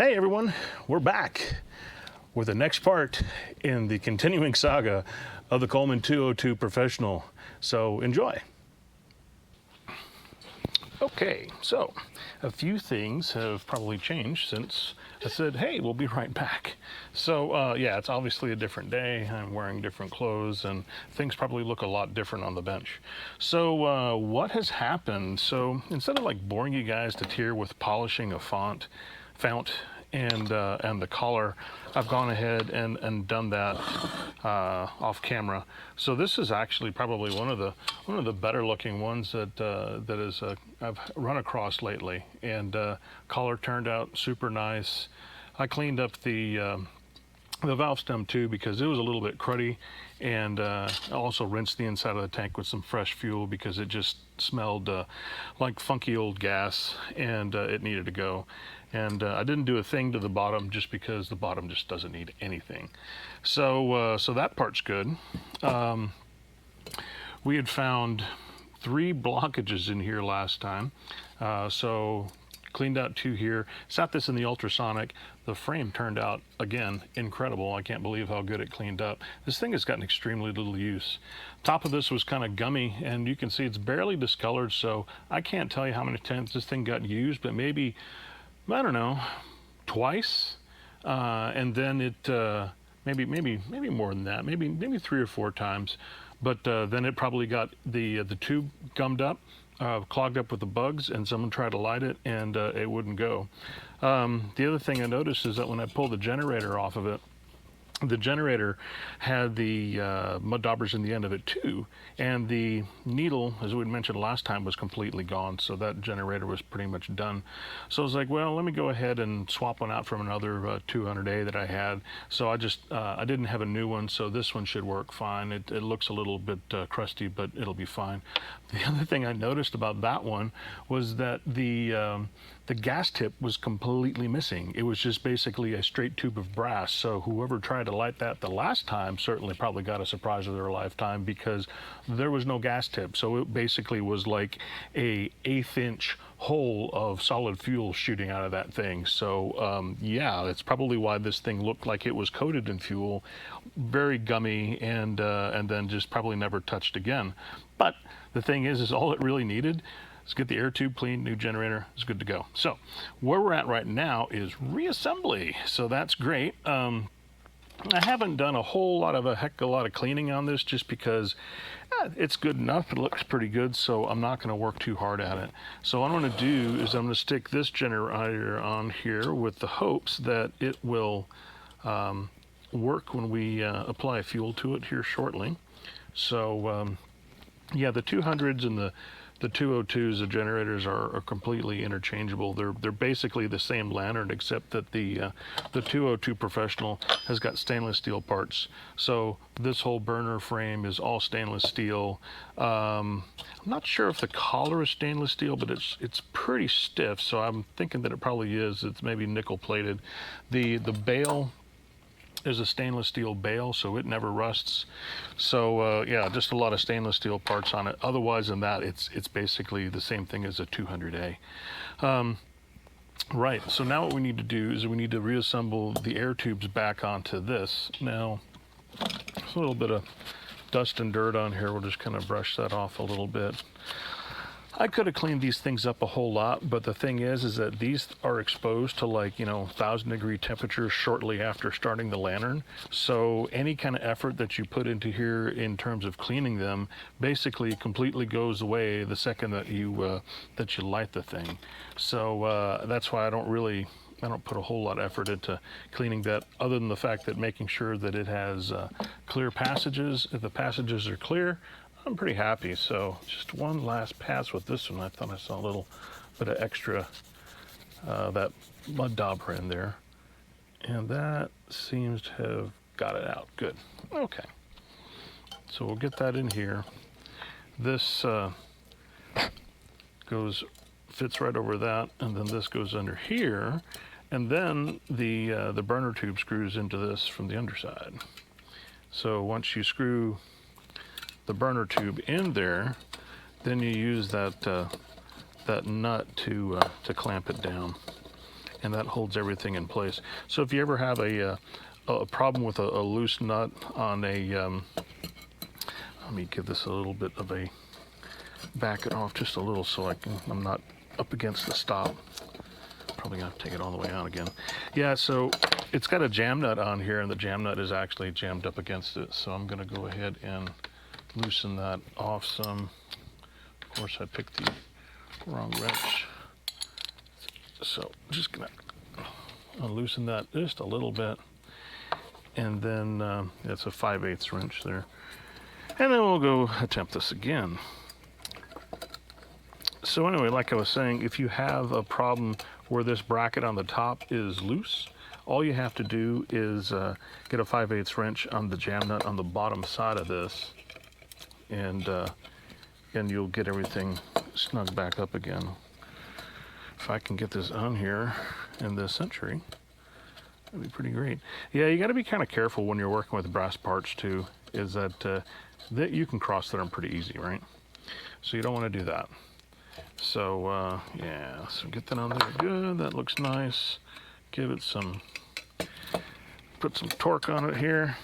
Hey everyone, we're back with the next part in the continuing saga of the Coleman 202 Professional. So enjoy. Okay, so a few things have probably changed since I said, hey, we'll be right back. So yeah, it's obviously a different day. I'm wearing different clothes and things probably look a lot different on the bench. So what has happened? So instead of like boring you guys to tear with polishing a fount and the collar, I've gone ahead and done that off camera. So this is actually probably one of the better looking ones that I've run across lately. And collar turned out super nice. I cleaned up the valve stem too because it was a little bit cruddy, and I also rinsed the inside of the tank with some fresh fuel because it just smelled like funky old gas, and it needed to go. And I didn't do a thing to the bottom just because the bottom just doesn't need anything. So so that part's good. We had found 3 blockages in here last time, so cleaned out 2 here, sat this in the ultrasonic. The frame turned out, again, incredible. I can't believe how good it cleaned up. This thing has gotten extremely little use. Top of this was kind of gummy, and you can see it's barely discolored, so I can't tell you how many times this thing got used, but maybe, I don't know, twice. And then it, maybe more than that, maybe 3 or 4 times. But then it probably got the tube gummed up, clogged up with the bugs, and someone tried to light it and it wouldn't go. The other thing I noticed is that when I pulled the generator off of it, the generator had the mud daubers in the end of it too, and the needle, as we mentioned last time, was completely gone, so that generator was pretty much done. So I was like, well, let me go ahead and swap one out from another 200A that I had. So I just I didn't have a new one, so this one should work fine. It looks a little bit crusty, but it'll be fine. The other thing I noticed about that one was that the gas tip was completely missing. It was just basically a straight tube of brass. So whoever tried to light that the last time certainly probably got a surprise of their lifetime, because there was no gas tip. So it basically was like a 1/8 inch hole of solid fuel shooting out of that thing. So yeah, that's probably why this thing looked like it was coated in fuel, very gummy, and then just probably never touched again. But the thing is all it really needed, let's get the air tube cleaned, new generator, is good to go. So where we're at right now is reassembly. So that's great. I haven't done a lot of cleaning on this just because it's good enough. It looks pretty good, so I'm not going to work too hard at it. So what I'm going to do is I'm going to stick this generator on here with the hopes that it will work when we apply fuel to it here shortly. So yeah, the 200s and the 202s, the generators are completely interchangeable. They're basically the same lantern, except that the 202 Professional has got stainless steel parts. So this whole burner frame is all stainless steel. I'm not sure if the collar is stainless steel, but it's pretty stiff. So I'm thinking that it probably is. It's maybe nickel plated. The bail is a stainless steel bail, so it never rusts. So yeah, just a lot of stainless steel parts on it. Otherwise than that, it's basically the same thing as a 200A. Right, so now what we need to do is we need to reassemble the air tubes back onto this. Now, there's a little bit of dust and dirt on here. We'll just kind of brush that off a little bit. I could have cleaned these things up a whole lot, but the thing is that these are exposed to, like, 1,000-degree temperatures shortly after starting the lantern. So any kind of effort that you put into here in terms of cleaning them basically completely goes away the second that you light the thing. So that's why I don't put a whole lot of effort into cleaning that, other than the fact that making sure that it has clear passages. If the passages are clear, I'm pretty happy. So just one last pass with this one. I thought I saw a little bit of extra that mud dauber in there, and that seems to have got it out. Good. Okay, so we'll get that in here. This fits right over that, and then this goes under here, and then the burner tube screws into this from the underside. So once you screw the burner tube in there, then you use that nut to clamp it down. and that holds everything in place. So if you ever have a problem with a loose nut on a, let me give this a little bit of a, back it off just a little so I'm not up against the stop. Probably gonna have to take it all the way out again. Yeah, so it's got a jam nut on here, and the jam nut is actually jammed up against it. So I'm gonna go ahead and loosen that off some. Of course, I picked the wrong wrench. So just gonna loosen that just a little bit. And then it's a 5/8 wrench there. And then we'll go attempt this again. So anyway, like I was saying, if you have a problem where this bracket on the top is loose, all you have to do is get a 5/8 wrench on the jam nut on the bottom side of this, and you'll get everything snug back up again. If I can get this on here in this Century, that'd be pretty great. Yeah, you got to be kind of careful when you're working with brass parts too, is that you can cross thread them pretty easy, right? So you don't want to do that. So yeah, so get that on there good. That looks nice. Give it some, put some torque on it here.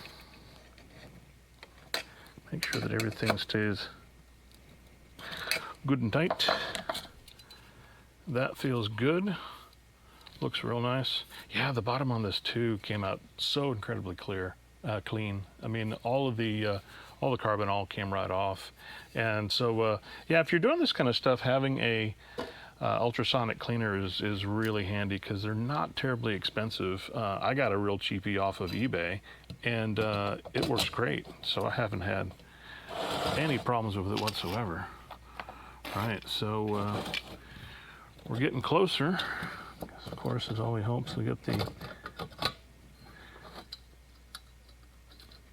Make sure that everything stays good and tight. That feels good. Looks real nice. Yeah, the bottom on this too came out so incredibly clean. I mean, all the carbon all came right off. And so, yeah, if you're doing this kind of stuff, having a ultrasonic cleaner is really handy because they're not terribly expensive. I got a real cheapie off of eBay, and it works great. So I haven't had any problems with it whatsoever. All right, so we're getting closer. Of course, as all we hope, so we get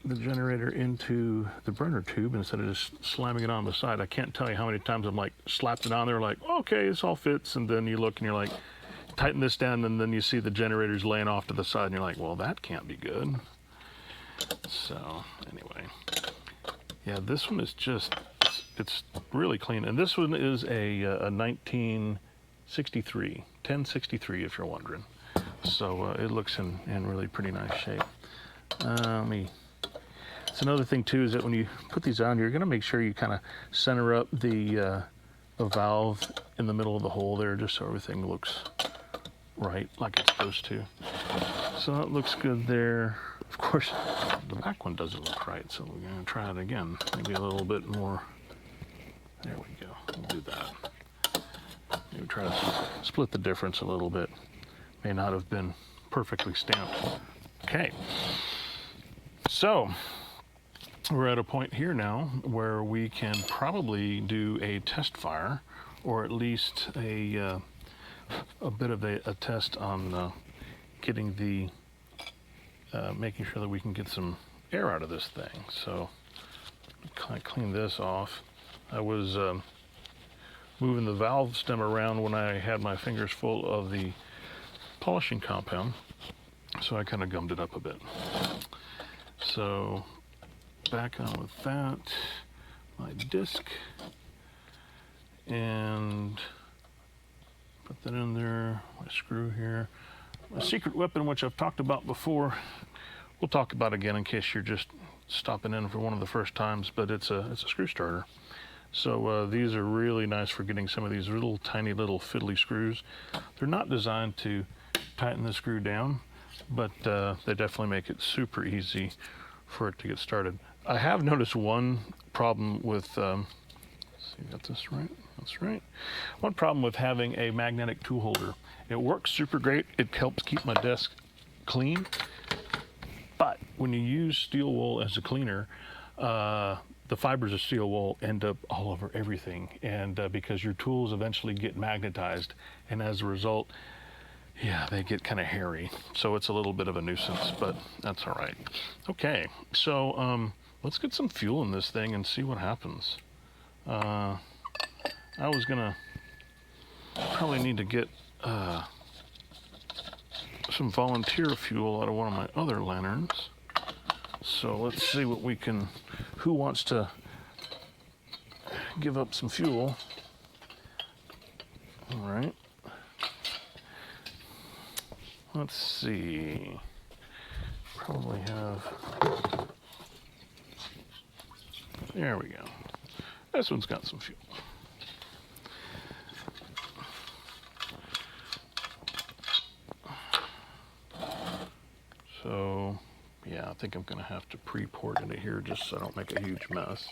the generator into the burner tube instead of just slamming it on the side. I can't tell you how many times I'm like slapped it on there like, okay, this all fits, and then you look and you're like, tighten this down, and then you see the generator's laying off to the side and you're like, well, that can't be good. So anyway, yeah, this one is just, it's really clean. And this one is a 1963, 1063 if you're wondering. So it looks in really pretty nice shape. It's another thing too is that when you put these on, you're going to make sure you kind of center up the valve in the middle of the hole there, just so everything looks right like it's supposed to. So that looks good there. Of course, the back one doesn't look right, so we're going to try it again. Maybe a little bit more. There we go. We'll do that. Maybe try to split the difference a little bit. May not have been perfectly stamped. Okay. So we're at a point here now where we can probably do a test fire, or at least a bit of a test on getting the making sure that we can get some air out of this thing. So kind of clean this off. I was moving the valve stem around when I had my fingers full of the polishing compound, so I kind of gummed it up a bit. So back on with that, my disc, and put that in there, my screw here. My secret weapon, which I've talked about before, we'll talk about again in case you're just stopping in for one of the first times, but it's a screw starter. So these are really nice for getting some of these little tiny little fiddly screws. They're not designed to tighten the screw down, but they definitely make it super easy for it to get started. I have noticed one problem with, let's see, got this right? That's right. One problem with having a magnetic tool holder. It works super great. It helps keep my desk clean. But when you use steel wool as a cleaner, the fibers of steel wool end up all over everything. And because your tools eventually get magnetized, and as a result, yeah, they get kind of hairy. So it's a little bit of a nuisance, but that's all right. Okay, so let's get some fuel in this thing and see what happens. I was gonna probably need to get some volunteer fuel out of one of my other lanterns. So let's see what we can, who wants to give up some fuel? All right. let's see. Probably have, there we go. This one's got some fuel. So, yeah, I think I'm gonna have to pre-pour into here just so I don't make a huge mess.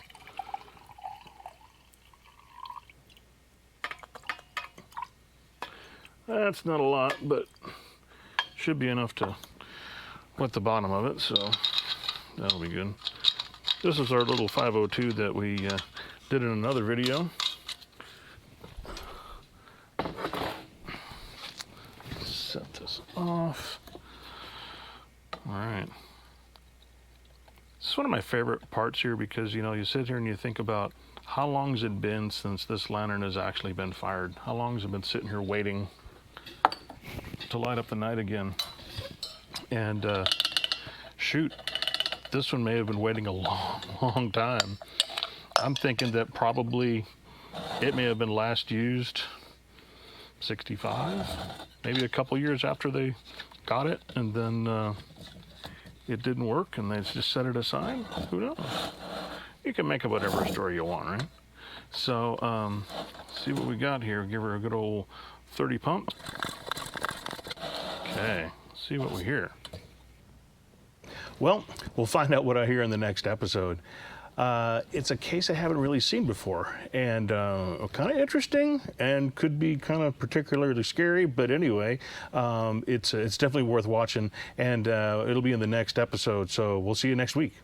That's not a lot, but should be enough to wet the bottom of it, so that'll be good. This is our little 502 that we did in another video. Set this off. All right. This is one of my favorite parts here because, you know, you sit here and you think about how long has it been since this lantern has actually been fired? How long has it been sitting here waiting to light up the night again? And shoot, this one may have been waiting a long time. I'm thinking that probably it may have been last used 65, maybe a couple years after they got it, and then it didn't work and they just set it aside. Who knows? You can make up whatever story you want, right? So see what we got here. Give her a good old 30 pump. Okay, see what we hear. Well, we'll find out what I hear in the next episode. It's a case I haven't really seen before, and kind of interesting, and could be kind of particularly scary. But anyway, it's definitely worth watching, and it'll be in the next episode. So we'll see you next week.